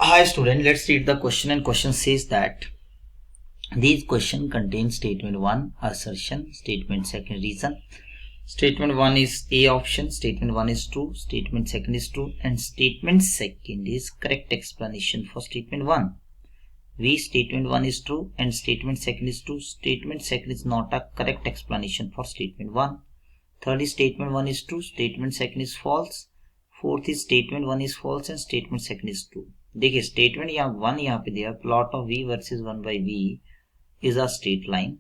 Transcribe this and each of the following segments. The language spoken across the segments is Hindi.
Hi student, let's read the question, and question says that these question contain statement 1 assertion, statement 2 reason. Statement 1 is A option, statement 1 is true, statement 2 is true, and statement 2 is correct explanation for statement 1. Statement 1 is true and statement 2 is true. Statement 2 is not a correct explanation for statement 1. Third is statement 1 is true, statement 2 is false. Fourth is statement 1 is false and statement 2 is true. देखिए स्टेटमेंट यहाँ 1 यहाँ पे दिया, plot of v versus 1/v is a straight line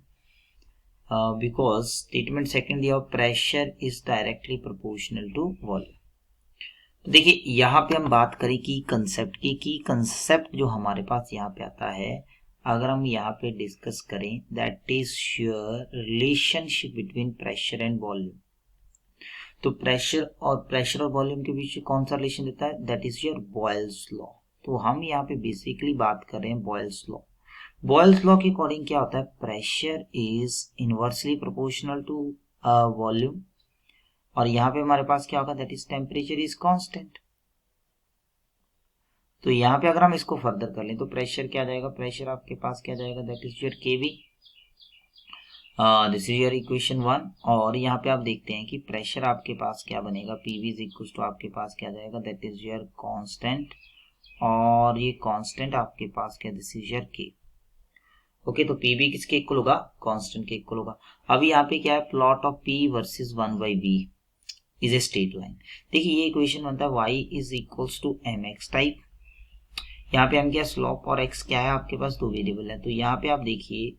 because statement second दिया pressure is directly proportional to volume. देखिए यहाँ पे हम बात करें की कंसेप्ट की कंसेप्ट जो हमारे पास यहाँ पे आता है, अगर हम यहाँ पे डिस्कस करें that is your relationship between pressure and volume. तो प्रेशर और वॉल्यूम के बीच कौन सा रिलेशन देता है, that is your Boyle's law. तो हम यहाँ पे बेसिकली बात कर रहे हैं बॉयल्स लॉ। बॉयल्स लॉ के अकॉर्डिंग क्या होता है, pressure is inversely proportional to volume, और यहाँ पे हमारे पास क्या होगा, that is temperature is constant. तो यहाँ पे अगर हम इसको फर्दर कर लें तो प्रेशर क्या जाएगा, प्रेशर आपके पास क्या जाएगा, that is your KV. This is your equation 1। और यहाँ पे आप देखते हैं कि प्रेशर आपके पास क्या बनेगा, पीवी इज इक्वल टू आपके पास क्या जाएगा, दैट इज योर कांस्टेंट, और ये कांस्टेंट आपके पास क्या, this is your K. Okay, तो पीवी किसके इक्वल होगा, कांस्टेंट के इक्वल होगा। अब यहाँ पे क्या है, plot of P versus 1/v is a straight line. देखिए ये इक्वेशन बनता है y is equals to mx type. यहाँ पे हम क्या, स्लोप और x क्या है आपके पास, दो वेरिएबल है। तो यहाँ पे आप देखिए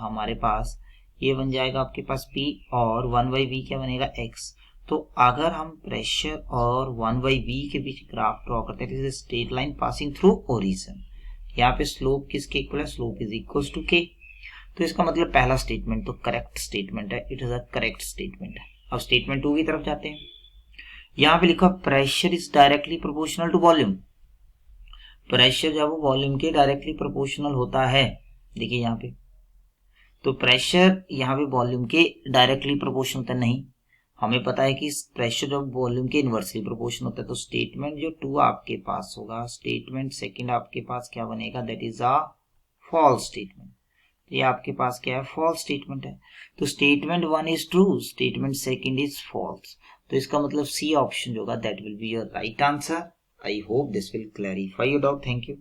हमारे पास ये बन जाएगा आपके पास p और 1/v क्या बनेगा, x। तो अगर हम प्रेशर और 1/v के बीच ग्राफ ड्रॉ करते हैं, is straight line passing through origin. यहाँ पे स्लोप किसके इक्वल है, slope is equals to k। तो इसका मतलब पहला स्टेटमेंट तो करेक्ट स्टेटमेंट है, it is a correct statement है। अब स्टेटमेंट 2 की तरफ जाते हैं। यहाँ पे लिखा pressure is directly proportional to volume. Pressure जब वो वॉल्यूम के डायरेक्टली प्रोपोर्शनल होता है, देखिए यहाँ पे तो प्रेशर यहाँ पे वॉल्यूम के डायरेक्टली प्रोपोर्शनल होता है, नहीं, हमें पता है कि प्रेशर जब वॉल्यूम के इनवर्सली प्रोपोर्शनल होता है। तो स्टेटमेंट जो 2 आपके पास होगा, स्टेटमेंट सेकंड आपके पास क्या बनेगा, that is a false statement. ये आपके पास क्या है, फॉल्स स्टेटमेंट है। तो statement 1 is true, statement second is false. तो इसका मतलब सी ऑप्शन जो होगा that will be your right answer. I hope this will clarify your doubt. Thank you.